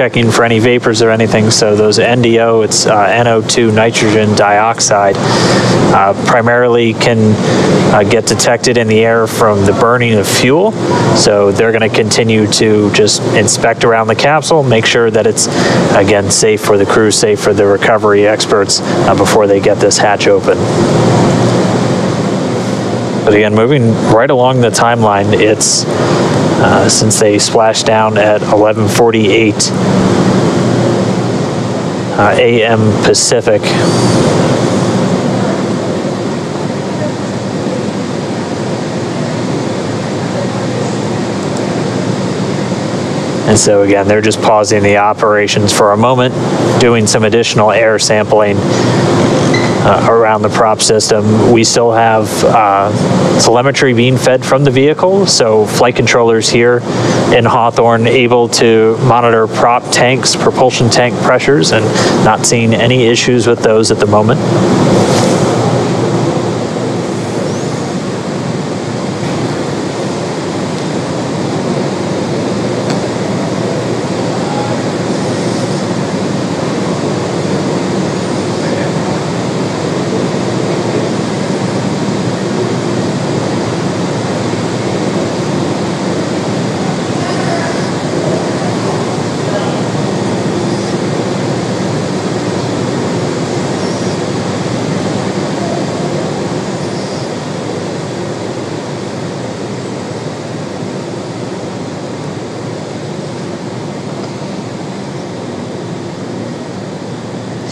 checking for any vapors or anything. So those NDO, it's NO2 nitrogen dioxide, primarily can get detected in the air from the burning of fuel. So they're going to continue to just inspect around the capsule, make sure that it's, again, safe for the crew, safe for the recovery experts before they get this hatch open. But again, moving right along the timeline, it's since they splashed down at 11:48 a.m. Pacific. And so again, they're just pausing the operations for a moment, doing some additional air sampling around the prop system. We still have telemetry being fed from the vehicle, so flight controllers here in Hawthorne able to monitor prop tanks, propulsion tank pressures, and not seeing any issues with those at the moment.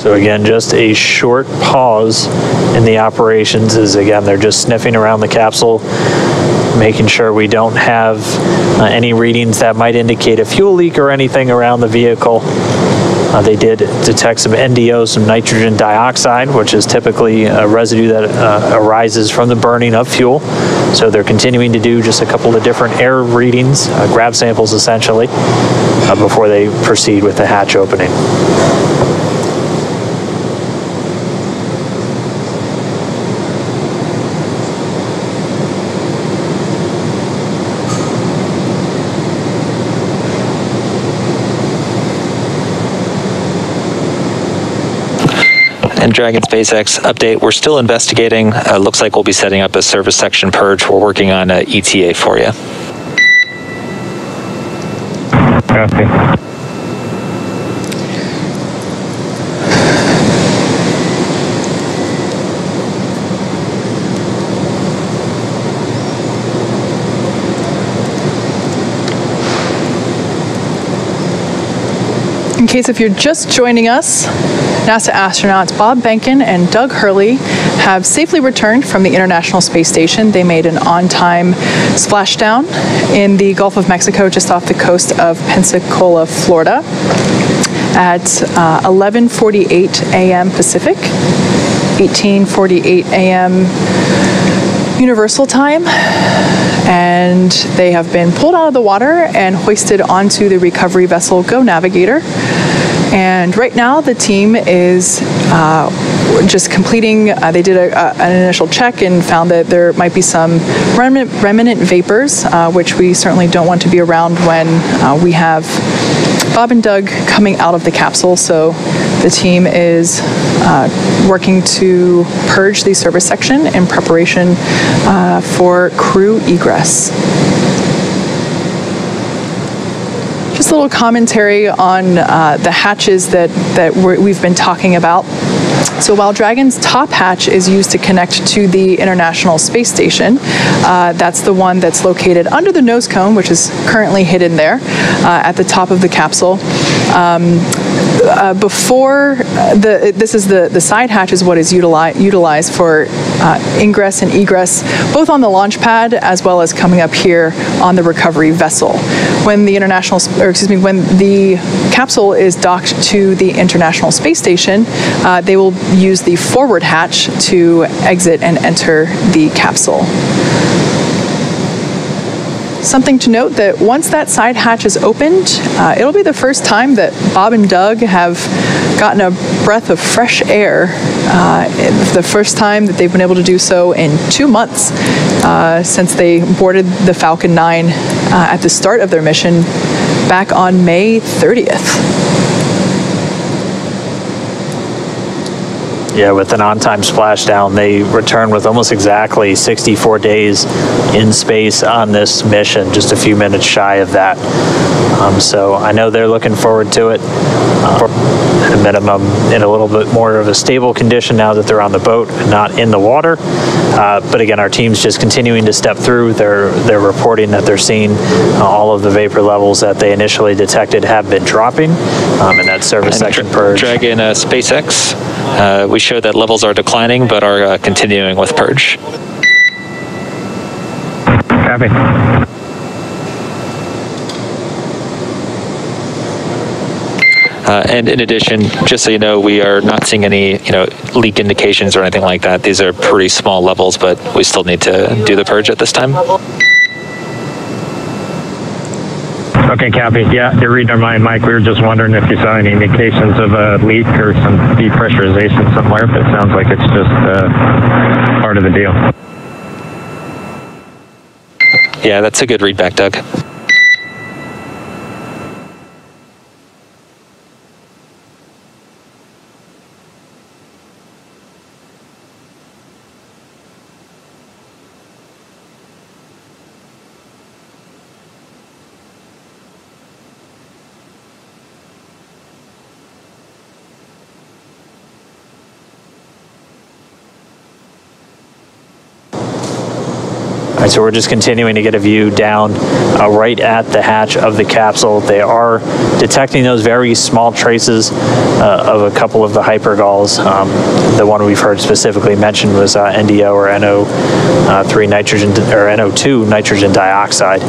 So again, just a short pause in the operations as again, they're just sniffing around the capsule, making sure we don't have any readings that might indicate a fuel leak or anything around the vehicle. They did detect some NDO, some nitrogen dioxide, which is typically a residue that arises from the burning of fuel. So they're continuing to do just a couple of different air readings, grab samples essentially, before they proceed with the hatch opening. And Dragon SpaceX update, we're still investigating. Looks like we'll be setting up a service section purge. We're working on a ETA for you. Copy. In case if you're just joining us, NASA astronauts Bob Behnken and Doug Hurley have safely returned from the International Space Station. They made an on-time splashdown in the Gulf of Mexico just off the coast of Pensacola, Florida at 11:48 a.m. Pacific, 18:48 a.m. Universal Time, and they have been pulled out of the water and hoisted onto the recovery vessel Go Navigator. And right now the team is just completing, they did an initial check and found that there might be some remnant vapors, which we certainly don't want to be around when we have Bob and Doug coming out of the capsule. So the team is working to purge the service section in preparation for crew egress. Just a little commentary on the hatches that we've been talking about. So while Dragon's top hatch is used to connect to the International Space Station, that's the one that's located under the nose cone, which is currently hidden there at the top of the capsule. This is the side hatch is what is utilized for ingress and egress, both on the launch pad as well as coming up here on the recovery vessel. When the when the capsule is docked to the International Space Station, they will use the forward hatch to exit and enter the capsule. Something to note that once that side hatch is opened, it'll be the first time that Bob and Doug have gotten a breath of fresh air, the first time that they've been able to do so in 2 months since they boarded the Falcon 9 at the start of their mission back on May 30th. Yeah, with an on-time splashdown, they return with almost exactly 64 days in space on this mission, just a few minutes shy of that. So I know they're looking forward to it. At a minimum, in a little bit more of a stable condition now that they're on the boat and not in the water. But again, our team's just continuing to step through. They're reporting that they're seeing all of the vapor levels that they initially detected have been dropping, and that service section purge. Dragon SpaceX, we show that levels are declining, but are continuing with purge. Copy. And in addition, just so you know, we are not seeing any, leak indications or anything like that. These are pretty small levels, but we still need to do the purge at this time. Okay, copy. Yeah, you're reading our mind, Mike. We were just wondering if you saw any indications of a leak or some depressurization somewhere, but it sounds like it's just part of the deal. Yeah, that's a good read back, Doug. All right, so we're just continuing to get a view down right at the hatch of the capsule. They are detecting those very small traces of a couple of the hypergalls. The one we've heard specifically mentioned was NDO or NO3 nitrogen or NO2 nitrogen dioxide.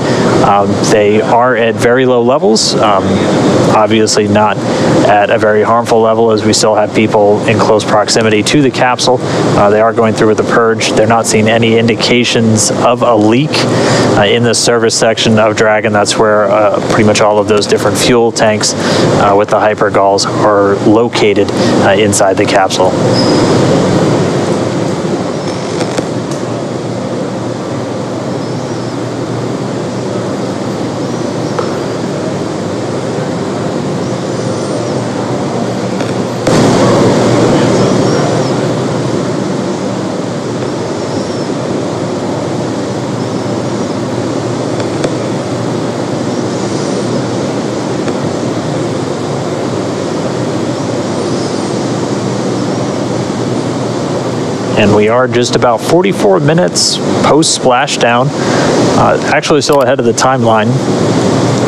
They are at very low levels, obviously not at a very harmful level, as we still have people in close proximity to the capsule. They are going through with the purge. They're not seeing any indications of a leak in the service section of Dragon. That's where pretty much all of those different fuel tanks with the hypergalls are located inside the capsule. And we are just about 44 minutes post-splashdown, actually still ahead of the timeline,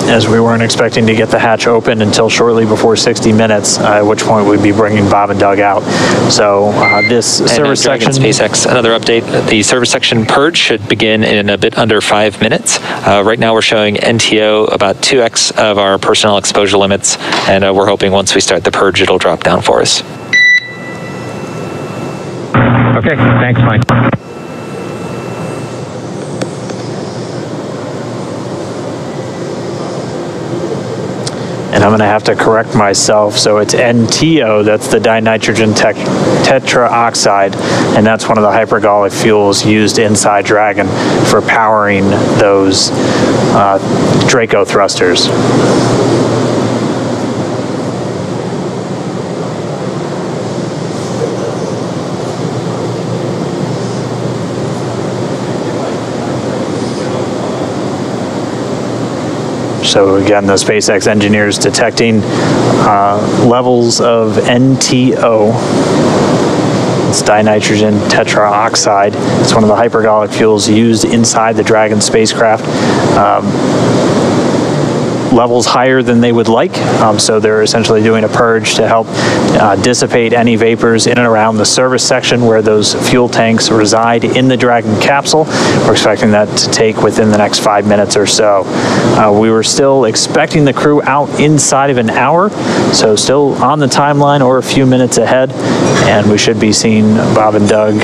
as we weren't expecting to get the hatch open until shortly before 60 minutes, at which point we'd be bringing Bob and Doug out. So this service section... SpaceX, another update. The service section purge should begin in a bit under 5 minutes. Right now we're showing NTO about 2x of our personnel exposure limits, and we're hoping once we start the purge it'll drop down for us. Okay, thanks, Mike. And I'm going to have to correct myself. So it's NTO, that's the dinitrogen tetraoxide, and that's one of the hypergallic fuels used inside Dragon for powering those Draco thrusters. So again, the SpaceX engineers detecting levels of NTO. It's dinitrogen tetraoxide. It's one of the hypergallic fuels used inside the Dragon spacecraft. Levels higher than they would like, so they're essentially doing a purge to help dissipate any vapors in and around the service section where those fuel tanks reside in the Dragon capsule. We're expecting that to take within the next 5 minutes or so. We were still expecting the crew out inside of an hour, so still on the timeline or a few minutes ahead, and we should be seeing Bob and Doug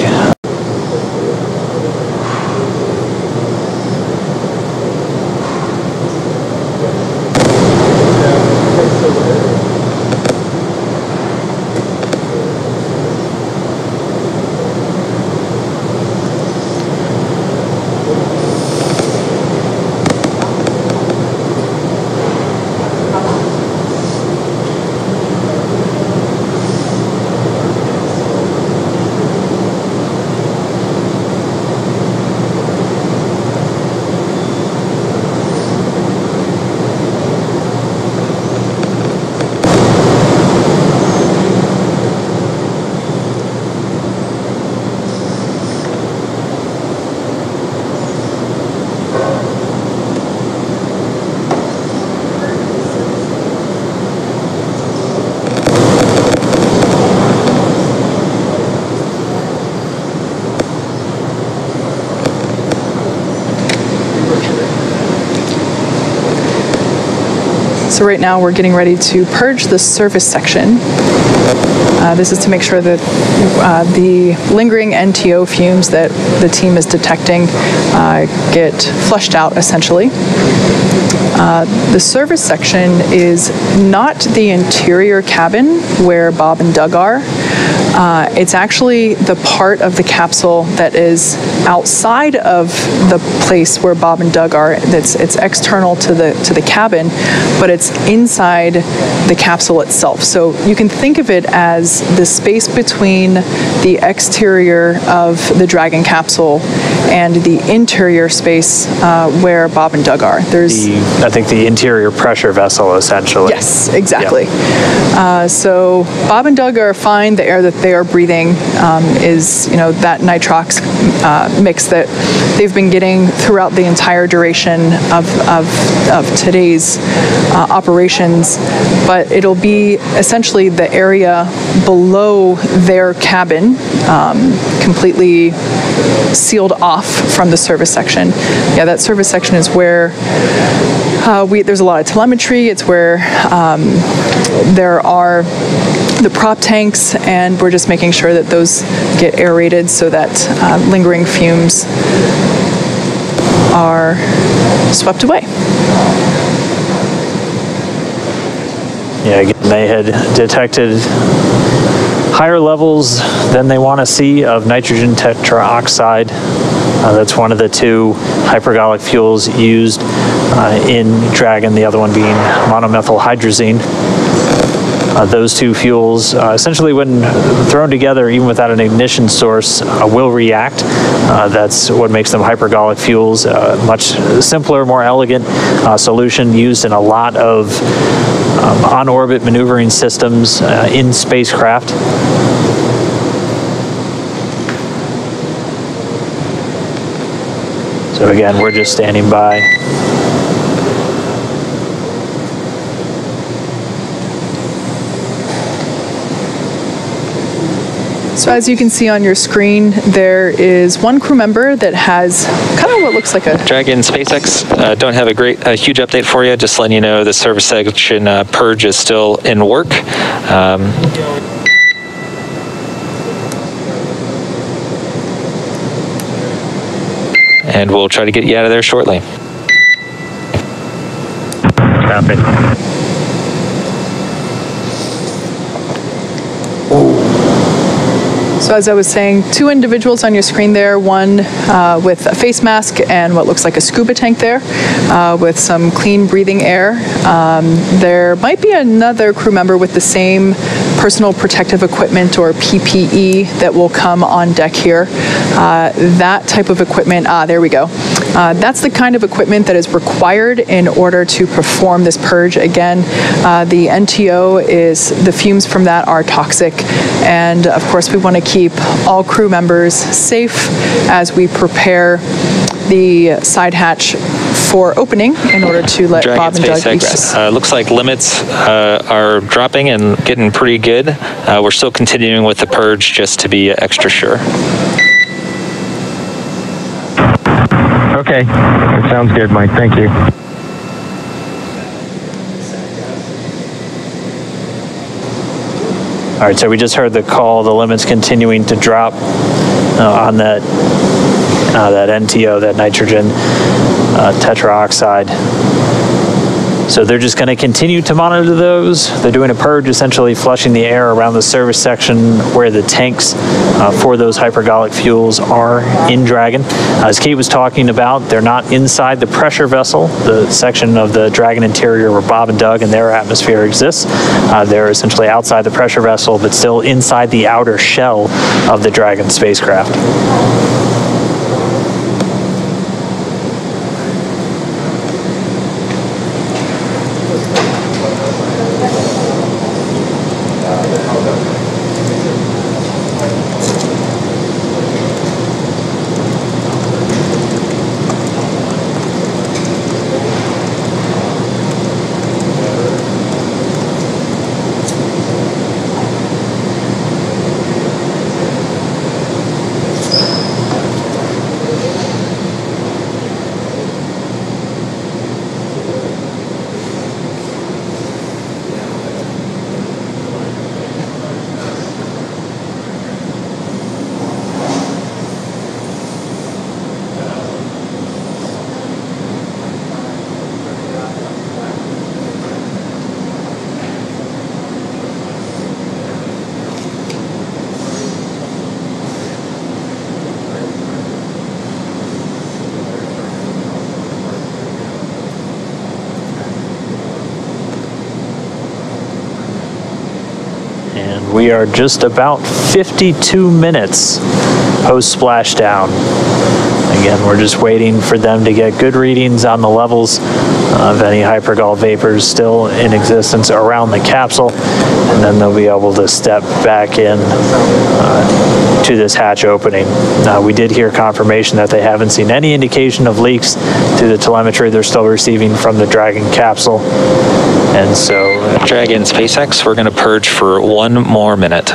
So right now we're getting ready to purge the surface section. This is to make sure that the lingering NTO fumes that the team is detecting get flushed out, essentially. The service section is not the interior cabin where Bob and Doug are. It's actually the part of the capsule that is outside of the place where Bob and Doug are. It's external to the cabin, but it's inside the capsule itself. So you can think of it as the space between the exterior of the Dragon capsule and the interior space where Bob and Doug are. I think the interior pressure vessel, essentially. Yes, exactly. Yeah. So Bob and Doug are fine. The air that they are breathing is, that nitrox mix that they've been getting throughout the entire duration of today's operations. But it'll be essentially the area below their cabin, completely sealed off from the service section. Yeah, that service section is where there's a lot of telemetry. It's where there are the prop tanks, and we're just making sure that those get aerated so that lingering fumes are swept away. Yeah, again, they had detected higher levels than they want to see of nitrogen tetroxide. That's one of the two hypergolic fuels used in Dragon, the other one being monomethyl hydrazine. Those two fuels, essentially when thrown together, even without an ignition source, will react. That's what makes them hypergolic fuels. Much simpler, more elegant solution used in a lot of on-orbit maneuvering systems in spacecraft. So again, we're just standing by. So as you can see on your screen, there is one crew member that has kind of what looks like a... Dragon SpaceX, don't have a huge update for you, just letting you know the service section purge is still in work. And we'll try to get you out of there shortly. Copy. So as I was saying, two individuals on your screen there, one with a face mask and what looks like a scuba tank there with some clean breathing air. There might be another crew member with the same personal protective equipment or PPE that will come on deck here. That type of equipment, there we go. That's the kind of equipment that is required in order to perform this purge. Again, the NTO is, the fumes from that are toxic, and of course we want to keep all crew members safe as we prepare the side hatch for opening in order to let Dragon Bob and Doug SpaceX, egress. looks like limits are dropping and getting pretty good. We're still continuing with the purge just to be extra sure. Okay, that sounds good, Mike. Thank you. All right, so we just heard the call, the limits continuing to drop on that NTO, that nitrogen tetroxide. So they're just going to continue to monitor those. They're doing a purge, essentially flushing the air around the service section where the tanks for those hypergolic fuels are in Dragon. As Kate was talking about, they're not inside the pressure vessel, the section of the Dragon interior where Bob and Doug and their atmosphere exists. They're essentially outside the pressure vessel, but still inside the outer shell of the Dragon spacecraft. And we are just about 52 minutes post splashdown. Again, we're just waiting for them to get good readings on the levels of any hypergol vapors still in existence around the capsule, and then they'll be able to step back in to this hatch opening. We did hear confirmation that they haven't seen any indication of leaks through the telemetry they're still receiving from the Dragon capsule. And so Dragon SpaceX, we're going to purge for 1 more minute.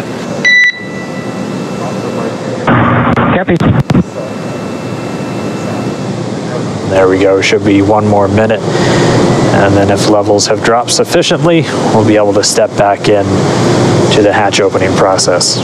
Copy. There we go, should be 1 more minute. And then if levels have dropped sufficiently, we'll be able to step back in to the hatch opening process.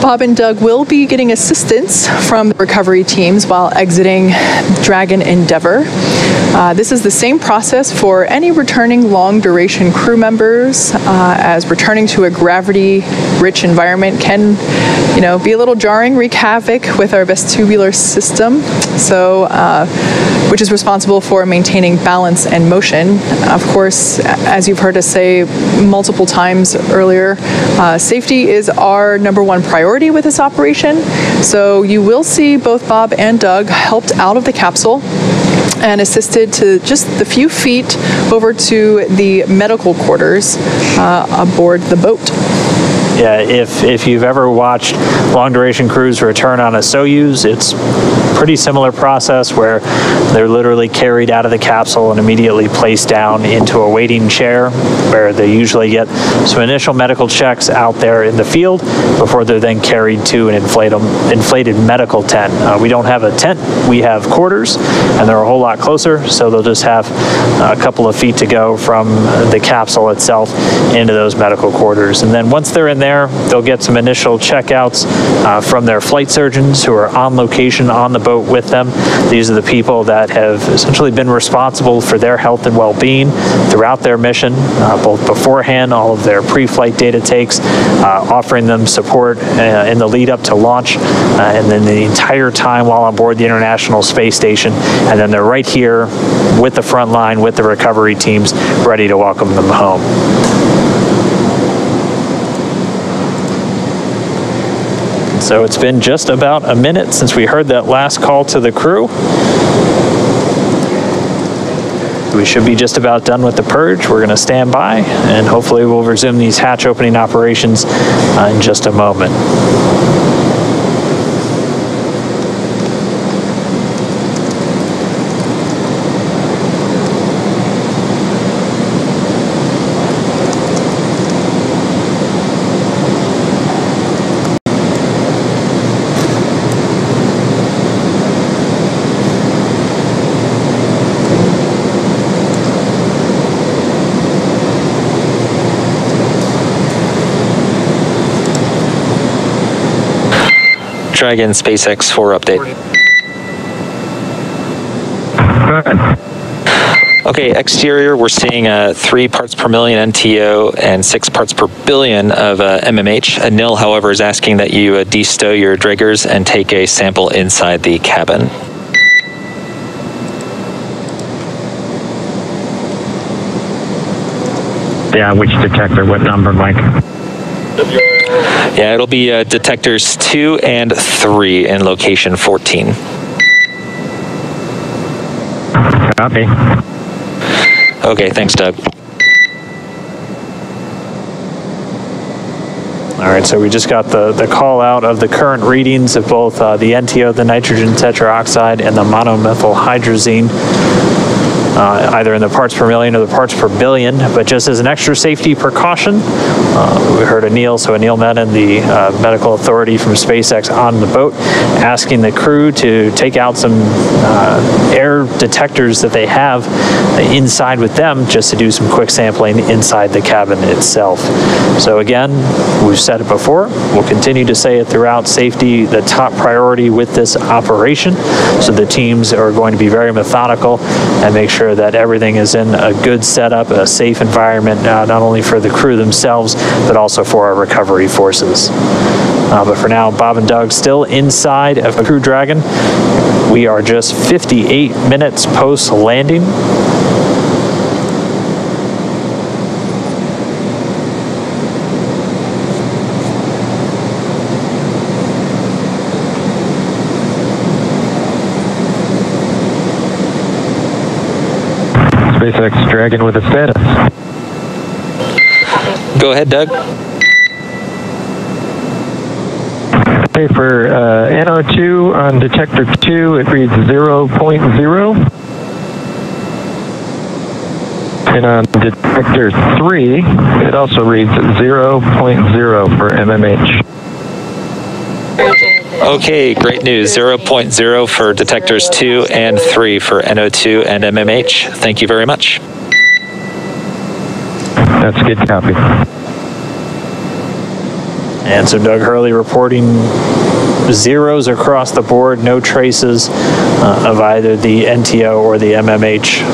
Bob and Doug will be getting assistance from the recovery teams while exiting Dragon Endeavour. This is the same process for any returning long-duration crew members, as returning to a gravity-rich environment can, be a little jarring, wreak havoc with our vestibular system, which is responsible for maintaining balance and motion. Of course, as you've heard us say multiple times earlier, safety is our #1 priority with this operation. So you will see both Bob and Doug helped out of the capsule and assisted to just the few feet over to the medical quarters aboard the boat. Yeah, if you've ever watched long-duration crews return on a Soyuz, it's pretty similar process where they're literally carried out of the capsule and immediately placed down into a waiting chair where they usually get some initial medical checks out there in the field before they're then carried to an inflated medical tent. We don't have a tent, we have quarters, and they're a whole lot closer, so they'll just have a couple of feet to go from the capsule itself into those medical quarters. And then once they're in there, they'll get some initial checkouts from their flight surgeons who are on location on the boat with them. These are the people that have essentially been responsible for their health and well-being throughout their mission, both beforehand, all of their pre-flight data takes, offering them support in the lead up to launch, and then the entire time while on board the International Space Station. And then they're right here with the front line, with the recovery teams, ready to welcome them home. So it's been just about a minute since we heard that last call to the crew. We should be just about done with the purge. We're going to stand by, and hopefully we'll resume these hatch opening operations in just a moment. Dragon SpaceX 4 update. Okay, exterior, we're seeing 3 parts per million NTO and 6 parts per billion of MMH. Nil, however, is asking that you destow your Draggers and take a sample inside the cabin. Yeah, which detector, what number, Mike? Yeah, it'll be detectors 2 and 3 in location 14. Copy. Okay, thanks, Doug. All right, so we just got the call out of the current readings of both the NTO, the nitrogen tetroxide, and the monomethyl hydrazine. Either in the parts per million or the parts per billion, but just as an extra safety precaution, we heard Anil Menon, the medical authority from SpaceX on the boat, asking the crew to take out some air detectors that they have inside with them just to do some quick sampling inside the cabin itself. So again, we've said it before, we'll continue to say it throughout, safety the top priority with this operation, so the teams are going to be very methodical and make sure sure that everything is in a good setup, a safe environment, not only for the crew themselves, but also for our recovery forces. But for now, Bob and Doug still inside of Crew Dragon. We are just 58 minutes post-landing. SpaceX Dragon with a status. Go ahead, Doug. Okay, for NO2 on detector 2, it reads 0.0. And on detector 3, it also reads 0.0 for MMH. Okay, great news. 0.0 for detectors 2 and 3 for NO2 and MMH. Thank you very much. That's a good copy. And so Doug Hurley reporting zeros across the board, no traces of either the NTO or the MMH.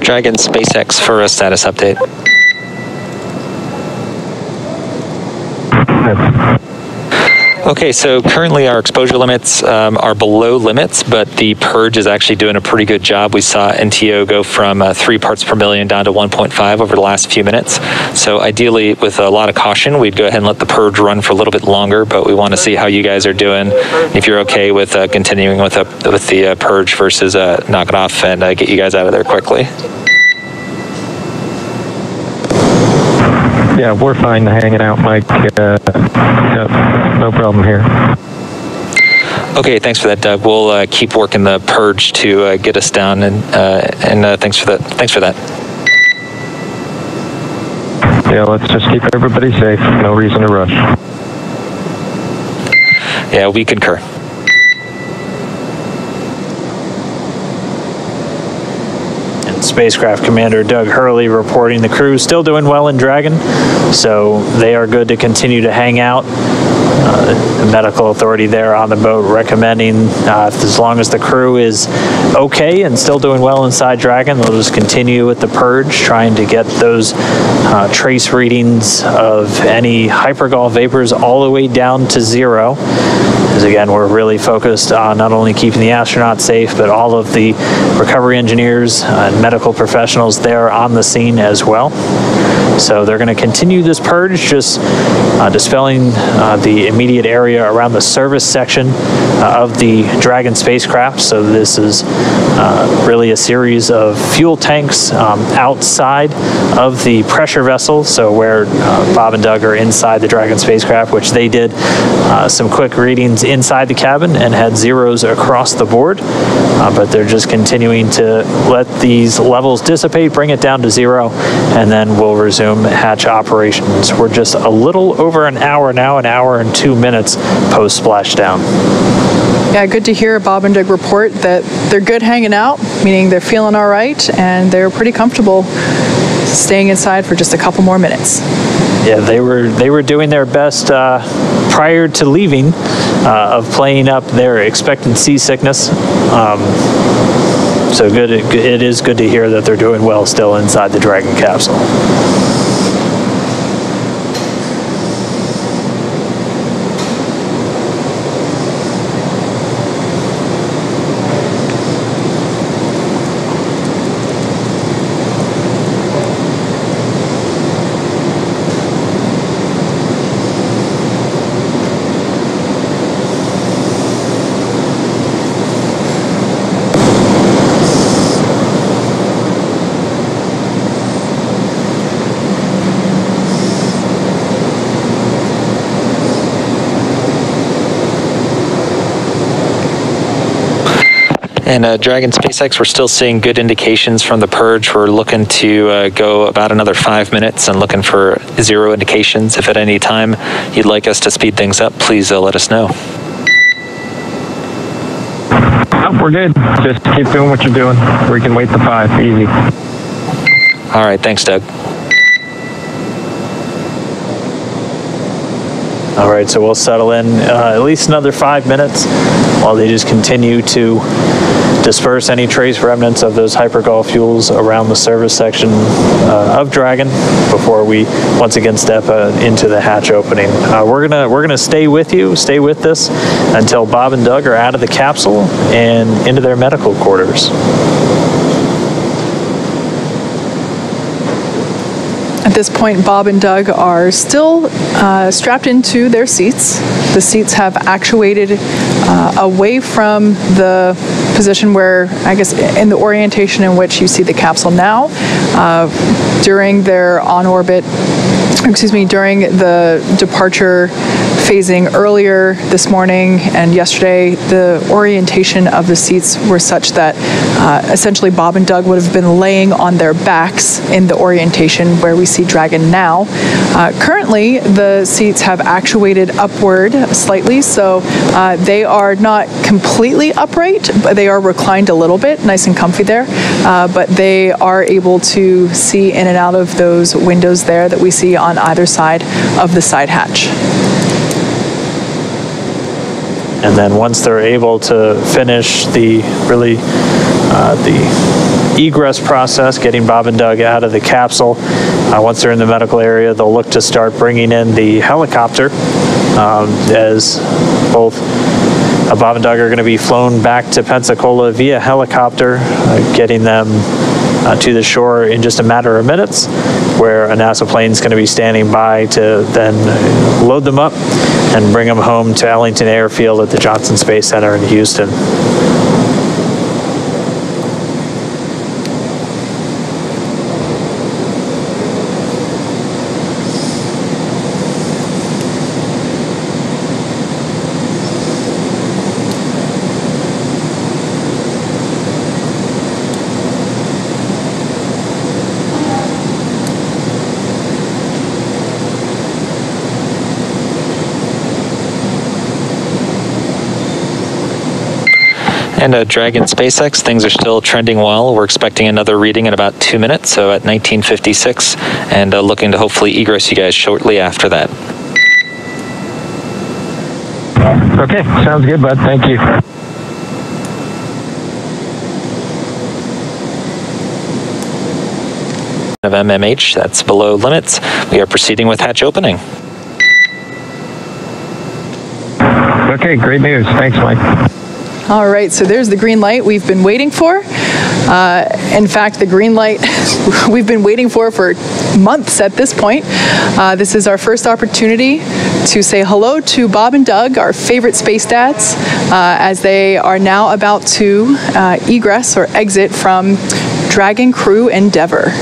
Dragon SpaceX for a status update. Okay, so currently our exposure limits are below limits, but the purge is actually doing a pretty good job. We saw NTO go from 3 parts per million down to 1.5 over the last few minutes. So ideally, with a lot of caution, we'd go ahead and let the purge run for a little bit longer, but we want to see how you guys are doing. If you're okay with continuing with the purge versus knock it off and get you guys out of there quickly. Yeah, we're fine hanging out, Mike. No problem here. Okay, thanks for that, Doug. We'll keep working the purge to get us down, and thanks for that. Thanks for that. Yeah, let's just keep everybody safe. No reason to rush. Yeah, we concur. Spacecraft Commander Doug Hurley reporting the crew still doing well in Dragon, so they are good to continue to hang out. The medical authority there on the boat recommending as long as the crew is okay and still doing well inside Dragon, they'll just continue with the purge, trying to get those trace readings of any hypergol vapors all the way down to 0. Because again, we're really focused on not only keeping the astronauts safe, but all of the recovery engineers and medical professionals there on the scene as well. So they're going to continue this purge, just dispelling the immediate area around the service section of the Dragon spacecraft. So this is really a series of fuel tanks outside of the pressure vessel. So where Bob and Doug are inside the Dragon spacecraft, which they did some quick readings inside the cabin and had zeros across the board. But they're just continuing to let these levels dissipate, bring it down to 0, and then we'll resume hatch operations. We're just a little over an hour now, an hour and 2 minutes post splashdown. Yeah, good to hear Bob and Doug report that they're good hanging out, meaning they're feeling all right and they're pretty comfortable staying inside for just a couple more minutes. Yeah, they were doing their best prior to leaving of playing up their expected seasickness. So good. It is good to hear that they're doing well still inside the Dragon capsule. And Dragon SpaceX, we're still seeing good indications from the purge. We're looking to go about another 5 minutes and looking for 0 indications. If at any time you'd like us to speed things up, please let us know. Nope, we're good. Just keep doing what you're doing. We can wait the 5. Easy. All right, thanks, Doug. All right, so we'll settle in at least another 5 minutes while they just continue to disperse any trace remnants of those hypergol fuels around the service section of Dragon before we once again step into the hatch opening. We're gonna stay with you, stay with this until Bob and Doug are out of the capsule and into their medical quarters. At this point, Bob and Doug are still strapped into their seats. The seats have actuated away from the position where, I guess, in the orientation in which you see the capsule now. During their on-orbit, during the departure phasing earlier this morning and yesterday, the orientation of the seats were such that essentially Bob and Doug would have been laying on their backs in the orientation where we see Dragon now. Currently, the seats have actuated upward slightly, so they are not completely upright, but they are reclined a little bit, nice and comfy there, but they are able to see in and out of those windows there that we see on either side of the side hatch. And then once they're able to finish the egress process, getting Bob and Doug out of the capsule, once they're in the medical area, they'll look to start bringing in the helicopter as both Bob and Doug are going to be flown back to Pensacola via helicopter, getting them to the shore in just a matter of minutes, where a NASA plane is going to be standing by to then load them up and bring them home to Ellington Airfield at the Johnson Space Center in Houston. And Dragon SpaceX, things are still trending well. We're expecting another reading in about 2 minutes, so at 19:56, and looking to hopefully egress you guys shortly after that. Okay, sounds good, bud. Thank you. Of MMH, that's below limits. We are proceeding with hatch opening. Okay, great news. Thanks, Mike. All right, so there's the green light we've been waiting for. In fact, the green light we've been waiting for months at this point. This is our first opportunity to say hello to Bob and Doug, our favorite space dads, as they are now about to egress or exit from Dragon Crew Endeavour.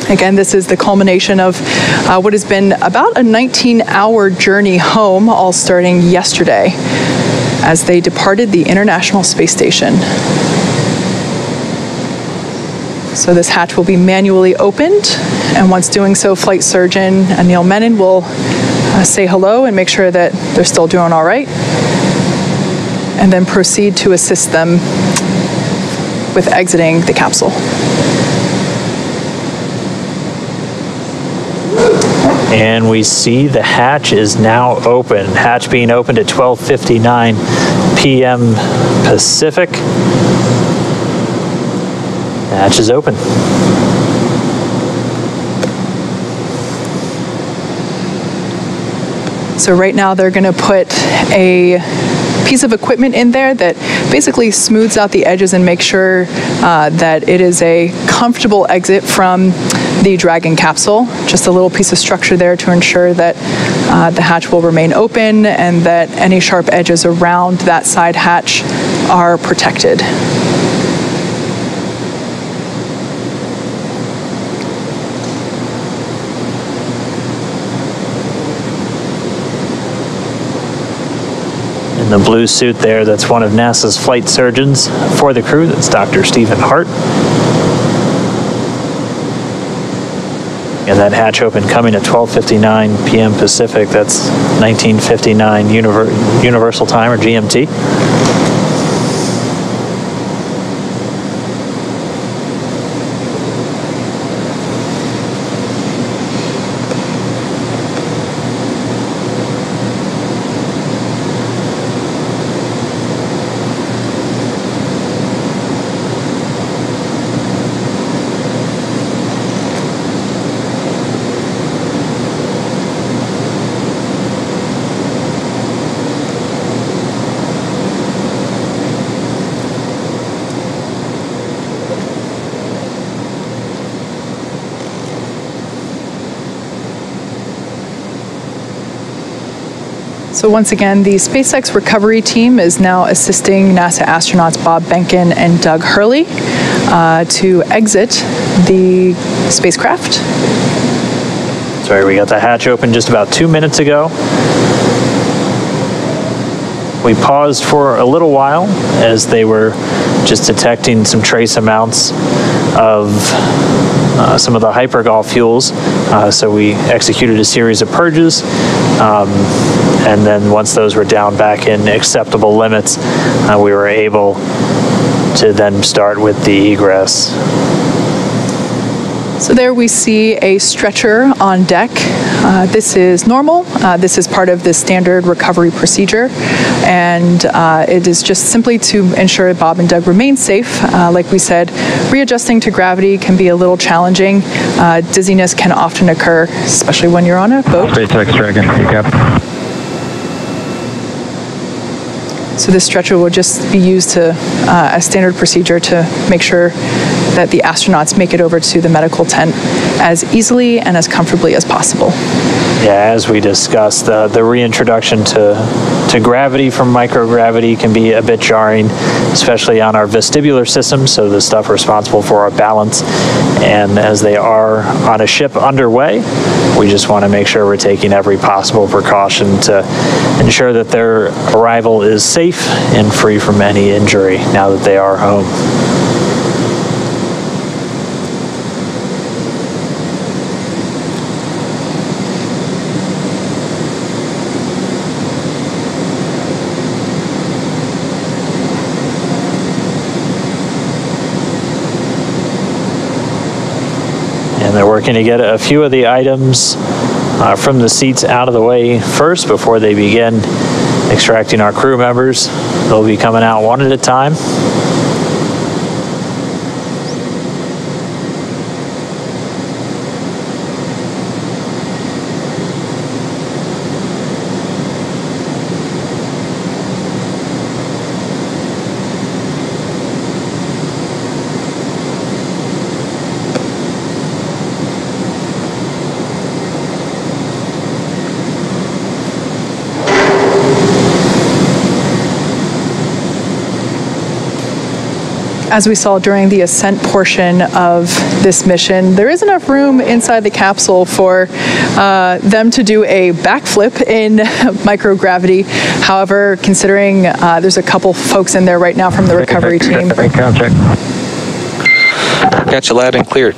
Again, this is the culmination of what has been about a 19-hour journey home, all starting yesterday, as they departed the International Space Station. So this hatch will be manually opened, and once doing so, Flight Surgeon Neil Menon will say hello and make sure that they're still doing all right, and then proceed to assist them with exiting the capsule. And we see the hatch is now open. Hatch being opened at 12:59 p.m. Pacific. The hatch is open. So right now they're going to put a piece of equipment in there that basically smooths out the edges and makes sure that it is a comfortable exit from the Dragon capsule. Just a little piece of structure there to ensure that the hatch will remain open and that any sharp edges around that side hatch are protected. In the blue suit there, that's one of NASA's flight surgeons for the crew. That's Dr. Stephen Hart. And that hatch open coming at 12:59 p.m. Pacific. That's 1959 Universal Time, or GMT. So once again, the SpaceX recovery team is now assisting NASA astronauts Bob Behnken and Doug Hurley to exit the spacecraft. Sorry, we got the hatch open just about 2 minutes ago. We paused for a little while as they were just detecting some trace amounts of some of the hypergol fuels. So we executed a series of purges. And then once those were down back in acceptable limits, we were able to then start with the egress. So there we see a stretcher on deck. This is normal. This is part of the standard recovery procedure. And it is just simply to ensure Bob and Doug remain safe. Like we said, readjusting to gravity can be a little challenging. Dizziness can often occur, especially when you're on a boat. SpaceX Dragon, you got. So this stretcher will just be used to as standard procedure to make sure that the astronauts make it over to the medical tent as easily and as comfortably as possible. Yeah, as we discussed, the reintroduction to gravity from microgravity can be a bit jarring, especially on our vestibular system, so the stuff responsible for our balance. And as they are on a ship underway, we just want to make sure we're taking every possible precaution to ensure that their arrival is safe and free from any injury now that they are home. And they're working to get a few of the items from the seats out of the way first before they begin extracting our crew members. They'll be coming out one at a time. As we saw during the ascent portion of this mission, there is enough room inside the capsule for them to do a backflip in microgravity. However, considering there's a couple folks in there right now from the recovery team. Got you loud and clear.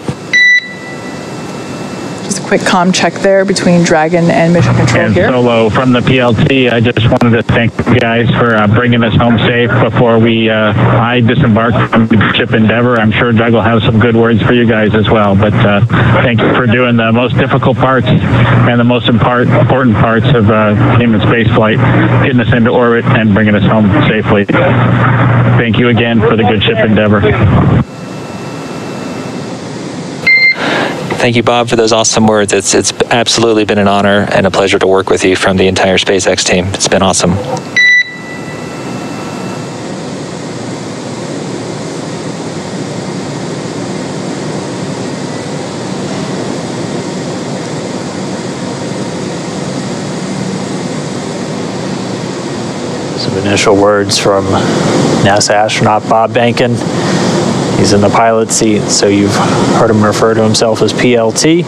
Just a quick comm check there between Dragon and Mission Control And here. Solo from the PLT, I just wanted to thank you guys for bringing us home safe before I disembarked from the ship Endeavor. I'm sure Doug will have some good words for you guys as well, but thank you for doing the most difficult parts and the most important parts of human spaceflight, getting us into orbit and bringing us home safely. Thank you again for the good ship Endeavor. Thank you, Bob, for those awesome words. It's absolutely been an honor and a pleasure to work with you from the entire SpaceX team. It's been awesome. Some initial words from NASA astronaut Bob Behnken. He's in the pilot seat, so you've heard him refer to himself as PLT.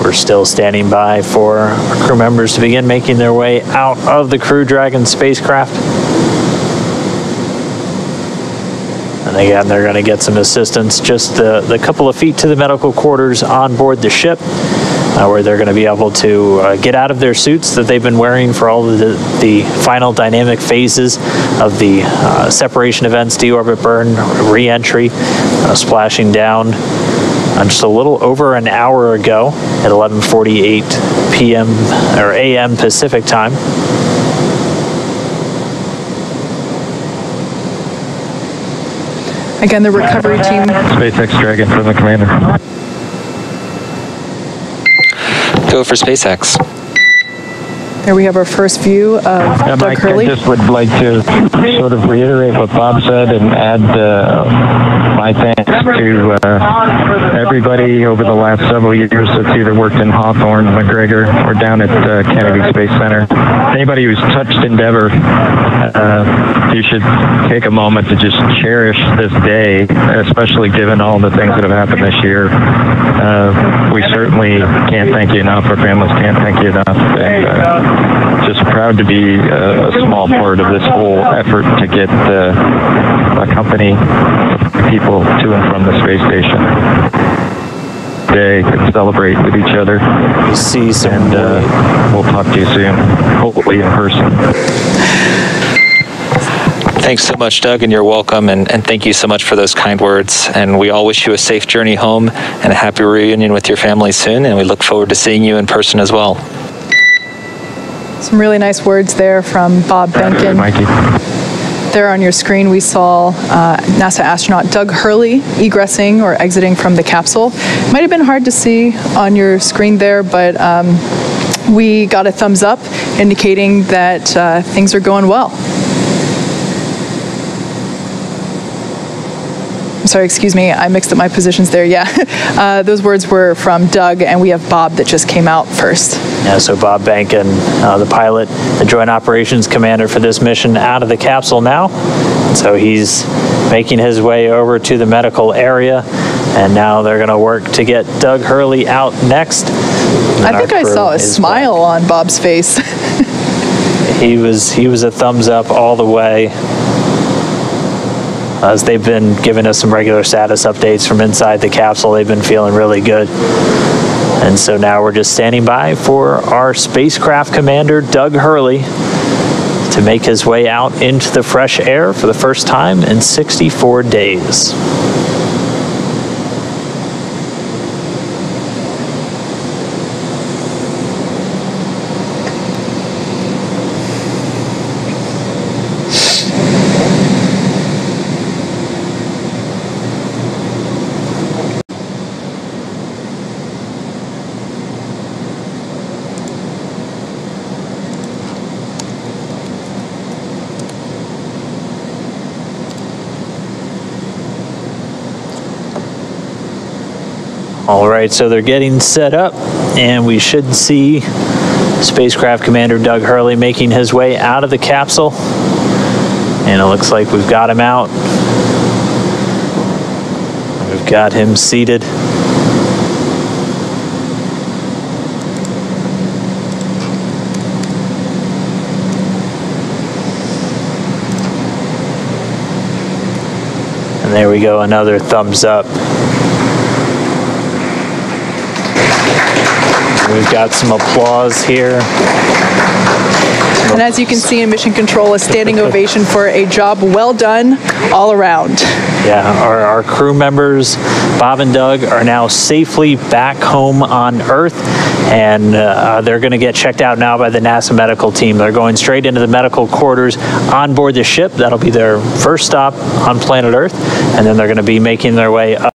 We're still standing by for our crew members to begin making their way out of the Crew Dragon spacecraft. And again, they're going to get some assistance just the couple of feet to the medical quarters on board the ship, where they're going to be able to get out of their suits that they've been wearing for all of the final dynamic phases of the separation events, deorbit burn, re-entry, splashing down just a little over an hour ago at 11:48 p.m. or a.m. Pacific time. Again, the recovery team. SpaceX Dragon from the commander. Go for SpaceX. There we have our first view of Doug Mike, Hurley. I just would like to sort of reiterate what Bob said and add my thanks to everybody over the last several years that's either worked in Hawthorne, McGregor, or down at Kennedy Space Center. Anybody who's touched Endeavour, you should take a moment to just cherish this day, especially given all the things that have happened this year. We certainly can't thank you enough. Our families can't thank you enough. And, just proud to be a small part of this whole effort to get a company of people to and from the space station. They can celebrate with each other. You see some, and we'll talk to you soon, hopefully in person. Thanks so much, Doug, and you're welcome, and thank you so much for those kind words. And we all wish you a safe journey home and a happy reunion with your family soon, and we look forward to seeing you in person as well. Some really nice words there from Bob Behnken. Mikey. There on your screen, we saw NASA astronaut Doug Hurley egressing or exiting from the capsule. It might have been hard to see on your screen there, but we got a thumbs up indicating that things are going well. I'm sorry, excuse me, I mixed up my positions there. Yeah, those words were from Doug, and we have Bob that just came out first. Yeah, so Bob Behnken, the pilot, the Joint Operations Commander for this mission, out of the capsule now. So he's making his way over to the medical area, and now they're going to work to get Doug Hurley out next. I think I saw a smile on Bob's face. He was a thumbs up all the way. As they've been giving us some regular status updates from inside the capsule, they've been feeling really good. And so now we're just standing by for our spacecraft commander, Doug Hurley, to make his way out into the fresh air for the first time in 64 days. All right, so they're getting set up, and we should see Spacecraft Commander Doug Hurley making his way out of the capsule. And it looks like we've got him out. We've got him seated. And there we go, another thumbs up. We've got some applause here. And as you can see in Mission Control, a standing ovation for a job well done all around. Yeah, our crew members, Bob and Doug, are now safely back home on Earth, and they're going to get checked out now by the NASA medical team. They're going straight into the medical quarters on board the ship. That'll be their first stop on planet Earth, and then they're going to be making their way up